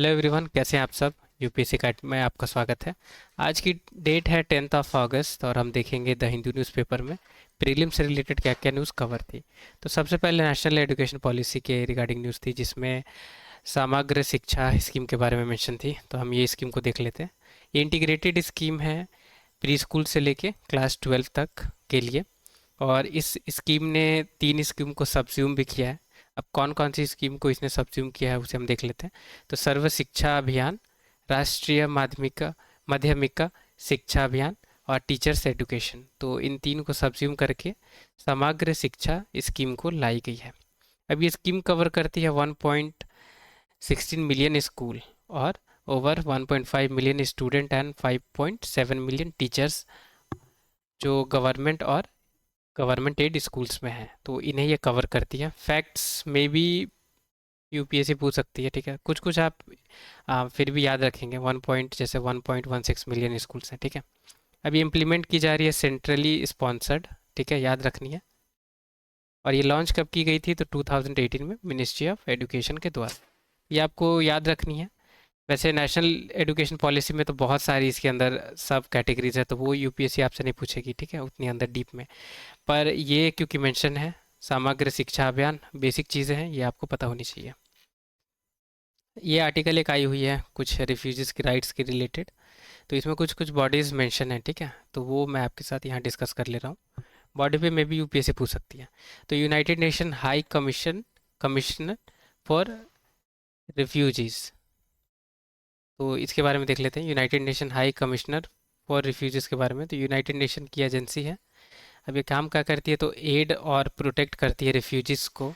Hello everyone, कैसे हैं आप सब। यूपीएससी कैट में आपका स्वागत है। आज की डेट है 10 अगस्त और हम देखेंगे द हिंदू न्यूज़पेपर में प्रीलिम से रिलेटेड क्या क्या न्यूज़ कवर थी। तो सबसे पहले नेशनल एजुकेशन पॉलिसी के रिगार्डिंग न्यूज़ थी, जिसमें समग्र शिक्षा स्कीम के बारे में मेंशन थी। तो हम ये स्कीम को देख लेते हैं। ये इंटीग्रेटेड स्कीम है प्री स्कूल से लेके क्लास 12 तक के लिए। और इस स्कीम ने 3 स्कीम को सब्स्यूम भी किया है। अब कौन कौन सी स्कीम को इसने सब्स्यूम किया है उसे हम देख लेते हैं। तो सर्व शिक्षा अभियान, राष्ट्रीय माध्यमिका माध्यमिका शिक्षा अभियान और टीचर्स एजुकेशन, तो इन तीन को सब्स्यूम करके समग्र शिक्षा स्कीम को लाई गई है। अब ये स्कीम कवर करती है 1.16 मिलियन स्कूल और over 1.5 million student and 5.7 million teachers, जो गवर्नमेंट एड स्कूल्स में हैं। तो इन्हें ये कवर करती है। फैक्ट्स में भी यूपीएससी पूछ सकती है, ठीक है। कुछ कुछ आप फिर भी याद रखेंगे। 1.16 मिलियन स्कूल्स हैं, ठीक है। अभी इम्प्लीमेंट की जा रही है, सेंट्रली स्पॉन्सर्ड, ठीक है, याद रखनी है। और ये लॉन्च कब की गई थी? तो 2018 में मिनिस्ट्री ऑफ एजुकेशन के द्वारा। ये आपको याद रखनी है। वैसे नेशनल एजुकेशन पॉलिसी में तो बहुत सारी इसके अंदर सब कैटेगरीज है, तो वो यूपीएससी आपसे नहीं पूछेगी, ठीक है, उतनी अंदर डीप में। पर ये क्योंकि मेंशन है समग्र शिक्षा अभियान, बेसिक चीज़ें हैं, ये आपको पता होनी चाहिए। ये आर्टिकल एक आई हुई है कुछ रिफ्यूजीज़ की राइट्स के रिलेटेड। तो इसमें कुछ कुछ बॉडीज़ मेंशन है, ठीक है। तो वो मैं आपके साथ यहाँ डिस्कस कर ले रहा हूँ। बॉडी पे मे बी यूपीएससी पूछ सकती है। तो United nation high commissioner for refugees, तो इसके बारे में देख लेते हैं। United nation high commissioner for refugees के बारे में, तो यूनाइटेड नेशन की एजेंसी है। अब ये काम क्या करती है? तो एड और प्रोटेक्ट करती है रिफ्यूजीज़ को,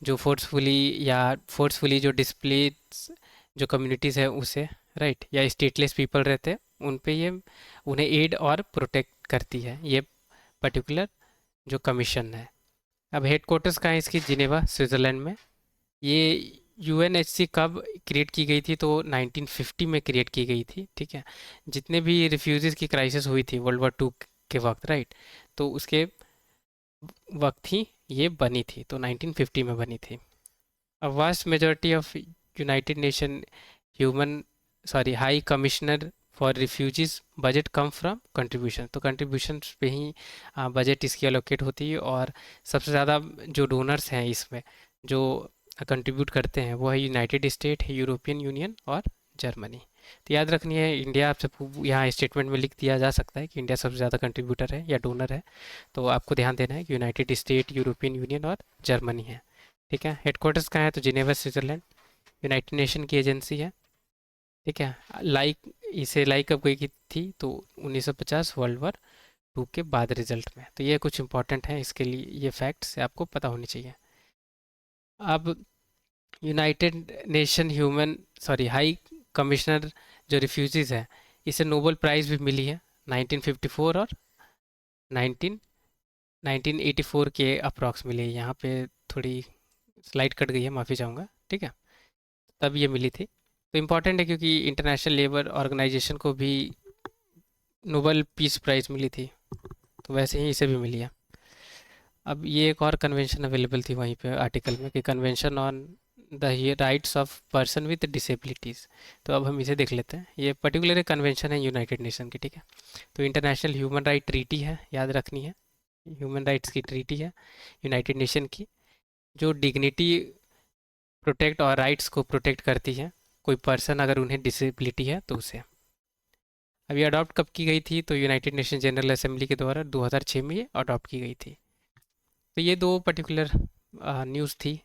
जो फोर्सफुली जो डिस्प्लेस जो कम्युनिटीज़ है उसे, राइट, या स्टेटलेस पीपल रहते हैं उन पे ये उन्हें एड और प्रोटेक्ट करती है ये पर्टिकुलर जो कमीशन है। अब हेडक्वार्टर्स कहाँ है इसकी? जिनेवा, स्विट्ज़रलैंड में। ये यूएनएचसी कब क्रिएट की गई थी? तो 1950 में क्रिएट की गई थी, ठीक है। जितने भी रिफ्यूजीज़ की क्राइसिस हुई थी वर्ल्ड वॉर 2 के वक्त, राइट, तो उसके वक्त ही ये बनी थी, तो 1950 में बनी थी। A vast majority of United Nation human high commissioner for refugees budget come from contribution, तो कंट्रीब्यूशन पे ही बजट इसकी अलोकेट होती है। और सबसे ज़्यादा जो डोनर्स हैं इसमें, जो कंट्रीब्यूट करते हैं, वो है यूनाइटेड स्टेट, यूरोपियन यूनियन और जर्मनी। तो याद रखनी है, इंडिया आपसे यहाँ स्टेटमेंट में लिख दिया जा सकता है कि इंडिया सबसे ज़्यादा कंट्रीब्यूटर है या डोनर है। तो आपको ध्यान देना है कि यूनाइटेड स्टेट, यूरोपियन यूनियन और जर्मनी है, ठीक है। हेडक्वार्टर्स कहाँ है? तो जिनेवा, स्विट्जरलैंड। यूनाइटेड नेशन की एजेंसी है, ठीक है। लाइक कब गई की थी? तो 1950 वर्ल्ड वॉर 2 के बाद रिजल्ट में। तो ये कुछ इंपॉर्टेंट है, इसके लिए ये फैक्ट्स आपको पता होनी चाहिए। अब यूनाइटेड नेशन हाई कमिश्नर जो रिफ्यूजीज है, इसे नोबेल प्राइज़ भी मिली है 1954 और 19 1984 के अप्रॉक्स मिली है। यहाँ पे थोड़ी स्लाइड कट गई है, माफ़ी चाहूँगा, ठीक है। तब ये मिली थी। तो इम्पॉर्टेंट है क्योंकि इंटरनेशनल लेबर ऑर्गेनाइजेशन को भी नोबेल पीस प्राइज़ मिली थी, तो वैसे ही इसे भी मिली है। अब ये एक और कन्वेंशन अवेलेबल थी वहीं पे आर्टिकल में, कि convention on the rights of person with disabilities. तो अब हम इसे देख लेते हैं। ये पर्टिकुलर कन्वेंशन है यूनाइटेड नेशन की, ठीक है। तो इंटरनेशनल ह्यूमन राइट ट्रीटी है, याद रखनी है। ह्यूमन राइट्स की ट्रीटी है यूनाइटेड नेशन की, जो डिग्निटी प्रोटेक्ट और राइट्स को प्रोटेक्ट करती है। कोई पर्सन अगर उन्हें डिसेबिलिटी है तो उसे। अब ये अडॉप्ट कब की गई थी? तो यूनाइटेड नेशन जनरल असेंबली के द्वारा 2006 में ये अडॉप्ट की गई थी। तो ये दो पर्टिकुलर न्यूज़ थी।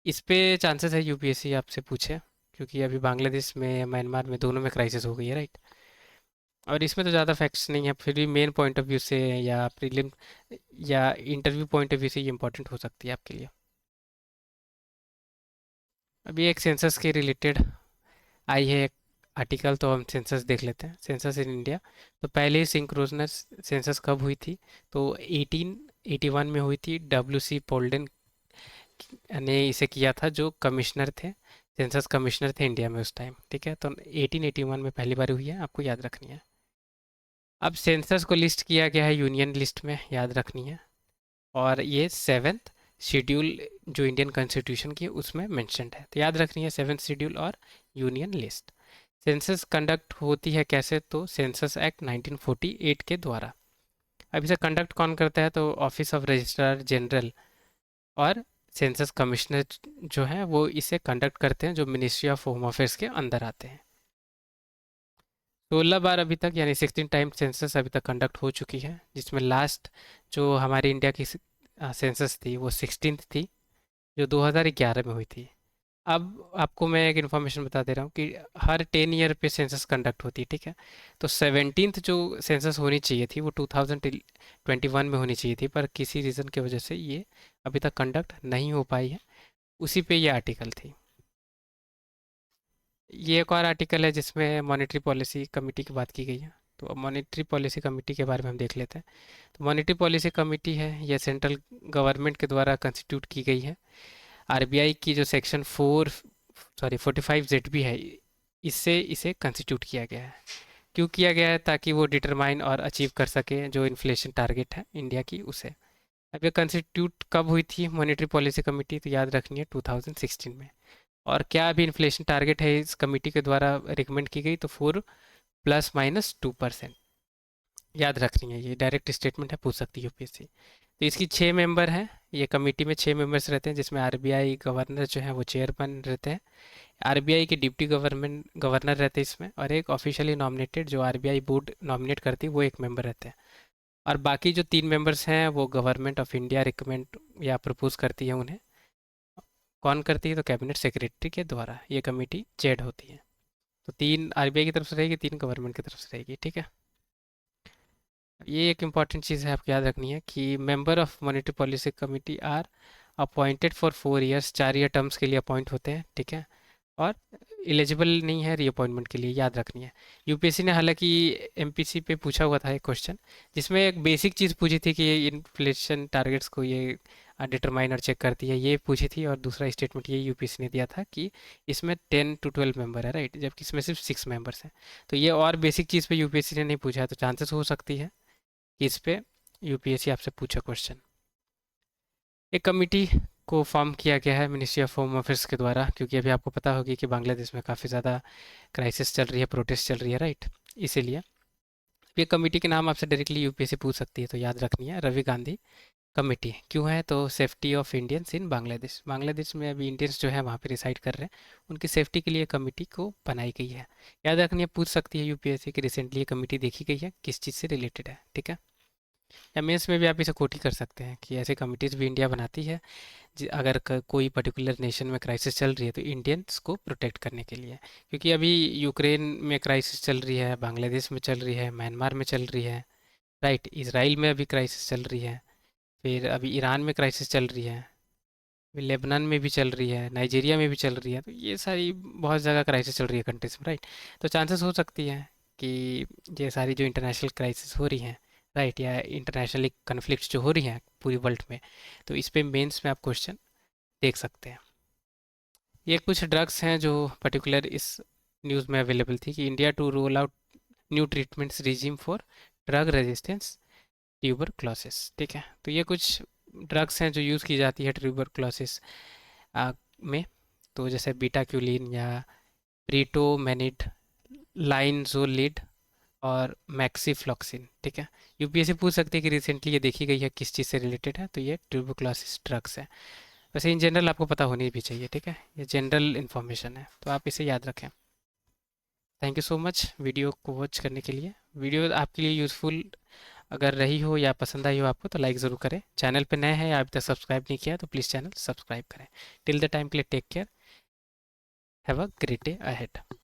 इस पे चांसेस है यूपीएससी आपसे पूछे, क्योंकि अभी बांग्लादेश में, म्यांमार में, दोनों में क्राइसिस हो गई है, राइट। और इसमें तो ज़्यादा फैक्ट्स नहीं है, फिर भी मेन पॉइंट ऑफ व्यू से या प्रीलिम या इंटरव्यू पॉइंट ऑफ व्यू से ये इंपॉर्टेंट हो सकती है आपके लिए। अभी एक सेंसस के रिलेटेड आई है आर्टिकल, तो हम सेंसस देख लेते हैं। Census in India. तो पहले सिंक्रोनस सेंसस कब हुई थी? तो 1881 में हुई थी। डब्ल्यू सी पोल्डन ने इसे किया था, जो कमिश्नर थे, सेंसस कमिश्नर थे इंडिया में उस टाइम, ठीक है। तो 1881 में पहली बार हुई है, आपको याद रखनी है। अब सेंसस को लिस्ट किया गया है यूनियन लिस्ट में, याद रखनी है। और ये 7th शेड्यूल जो इंडियन कॉन्स्टिट्यूशन की है उसमें मेंशन्ड है। तो याद रखनी है 7th शेड्यूल और यूनियन लिस्ट। सेंसस कंडक्ट होती है कैसे, तो सेंसस एक्ट 1948 के द्वारा। अब इसे कंडक्ट कौन करता है, तो ऑफिस ऑफ रजिस्ट्रार जनरल और सेंसस कमिश्नर जो हैं वो इसे कंडक्ट करते हैं, जो मिनिस्ट्री ऑफ होम अफेयर्स के अंदर आते हैं। 16 बार अभी तक यानी 16 टाइम सेंसस अभी तक कंडक्ट हो चुकी है, जिसमें लास्ट जो हमारी इंडिया की सेंसस थी वो 16th थी, जो 2011 में हुई थी। अब आपको मैं एक इन्फॉर्मेशन बता दे रहा हूँ कि हर 10 ईयर पे सेंसस कंडक्ट होती है, ठीक है। तो 17th जो सेंसस होनी चाहिए थी वो 2021 में होनी चाहिए थी, पर किसी रीज़न की वजह से ये अभी तक कंडक्ट नहीं हो पाई है। उसी पे ये आर्टिकल थी। ये एक और आर्टिकल है जिसमें मॉनेटरी पॉलिसी कमेटी की बात की गई है। तो अब मॉनेटरी पॉलिसी कमेटी के बारे में हम देख लेते हैं। तो मॉनेटरी पॉलिसी कमेटी है, यह सेंट्रल गवर्नमेंट के द्वारा कंस्टिट्यूट की गई है। आरबीआई की जो सेक्शन 45 ZB है, इससे इसे कंस्टिट्यूट किया गया है। क्यों किया गया है, ताकि वो डिटरमाइन और अचीव कर सके जो इन्फ्लेशन टारगेट है इंडिया की उसे। अब ये कंस्टिट्यूट कब हुई थी मॉनेटरी पॉलिसी कमेटी, तो याद रखनी है 2016 में। और क्या अभी इन्फ्लेशन टारगेट है इस कमेटी के द्वारा रिकमेंड की गई, तो 4 ± 2%। याद रखनी है, ये डायरेक्ट स्टेटमेंट है, पूछ सकती है यूपीएससी। तो इसकी 6 मेंबर हैं। ये कमेटी में 6 मेंबर्स रहते हैं, जिसमें आरबीआई गवर्नर जो है वो चेयरमैन रहते हैं। आरबीआई के डिप्टी गवर्नर रहते हैं इसमें, और एक ऑफिशियली नॉमिनेटेड जो आरबीआई बोर्ड नॉमिनेट करती है वो एक मेंबर रहते हैं। और बाकी जो 3 मेंबर्स हैं वो गवर्नमेंट ऑफ इंडिया रिकमेंड या प्रपोज करती है उन्हें। कौन करती है, तो कैबिनेट सेक्रेटरी के द्वारा ये कमेटी चेयर्ड होती है। तो 3 आरबीआई की तरफ से रहेगी, 3 गवर्नमेंट की तरफ से रहेगी, ठीक है। ये एक इम्पॉर्टेंट चीज़ है, आपको याद रखनी है कि member of monetary policy committee are appointed for 4 years, 4 year terms के लिए अपॉइंट होते हैं, ठीक है। और एलिजिबल नहीं है रीअपॉइंटमेंट के लिए, याद रखनी है। यूपीएससी ने हालांकि एमपीसी पे पूछा हुआ था एक क्वेश्चन, जिसमें एक बेसिक चीज़ पूछी थी कि ये इन्फ्लेशन टारगेट्स को ये डिटरमाइन और चेक करती है, ये पूछी थी। और दूसरा स्टेटमेंट ये यूपीएससी ने दिया था कि इसमें 10 to 12 मेंबर है, राइट, जबकि इसमें सिर्फ 6 मेंबर्स हैं। तो ये और बेसिक चीज़ पे यूपीएससी ने नहीं पूछा है, तो चांसेस हो सकती है कि इस पे यूपीएससी आपसे पूछा क्वेश्चन। एक कमेटी को फॉर्म किया गया है मिनिस्ट्री ऑफ होम अफेयर्स के द्वारा, क्योंकि अभी आपको पता होगी कि बांग्लादेश में काफ़ी ज़्यादा क्राइसिस चल रही है, प्रोटेस्ट चल रही है, राइट। इसीलिए ये कमेटी के नाम आपसे डायरेक्टली यूपीएससी पूछ सकती है, तो याद रखनी है रवि गांधी कमेटी। क्यों है, तो safety of Indians in Bangladesh. Bangladesh में अभी इंडियंस जो है वहाँ पे रिसाइड कर रहे हैं, उनकी सेफ्टी के लिए कमेटी को बनाई गई है। याद रखनी है, पूछ सकती है यूपीएससी कि रिसेंटली ये कमेटी देखी गई है, किस चीज़ से रिलेटेड है, ठीक है। या मेंस में भी आप इसे कोट ही कर सकते हैं कि ऐसे कमिटीज़ भी इंडिया बनाती है, अगर कोई पर्टिकुलर नेशन में क्राइसिस चल रही है तो इंडियंस को प्रोटेक्ट करने के लिए। क्योंकि अभी यूक्रेन में क्राइसिस चल रही है, बांग्लादेश में चल रही है, म्यांमार में चल रही है, राइट, इसराइल में अभी क्राइसिस चल रही है, फिर अभी ईरान में क्राइसिस चल रही है, फिर लेबनान में भी चल रही है, नाइजीरिया में भी चल रही है। तो ये सारी बहुत जगह क्राइसिस चल रही है कंट्रीज में, राइट। तो चांसेस हो सकती है कि ये सारी जो इंटरनेशनल क्राइसिस हो रही हैं, राइट, या इंटरनेशनली कन्फ्लिक्ट्स जो हो रही हैं पूरी वर्ल्ड में, तो इस पे मेंस में आप क्वेश्चन देख सकते हैं। ये कुछ ड्रग्स हैं जो पर्टिकुलर इस न्यूज़ में अवेलेबल थी कि India to roll out new treatments regime for drug resistance tuberculosis, ठीक है। तो ये कुछ ड्रग्स हैं जो यूज़ की जाती है ट्यूबरक्लोसिस में। तो जैसे बीटाक्यूलिन या प्रीटोमेनिड, लाइनजोलिड और मैक्सीफ्लॉक्सिन, ठीक है। यूपीएससी पूछ सकती है कि रिसेंटली ये देखी गई है किस चीज़ से रिलेटेड है, तो ये ट्यूबरक्लोसिस ड्रग्स है। वैसे इन जनरल आपको पता होनी भी चाहिए, ठीक है, ये जनरल इन्फॉर्मेशन है, तो आप इसे याद रखें। Thank you so much video को वॉच करने के लिए। वीडियो आपके लिए यूज़फुल अगर रही हो या पसंद आई हो आपको, तो लाइक ज़रूर करें। चैनल पे नए हैं या अभी तक सब्सक्राइब नहीं किया तो प्लीज़ चैनल सब्सक्राइब करें। टिल द टाइम के लिए take care, have a great day ahead.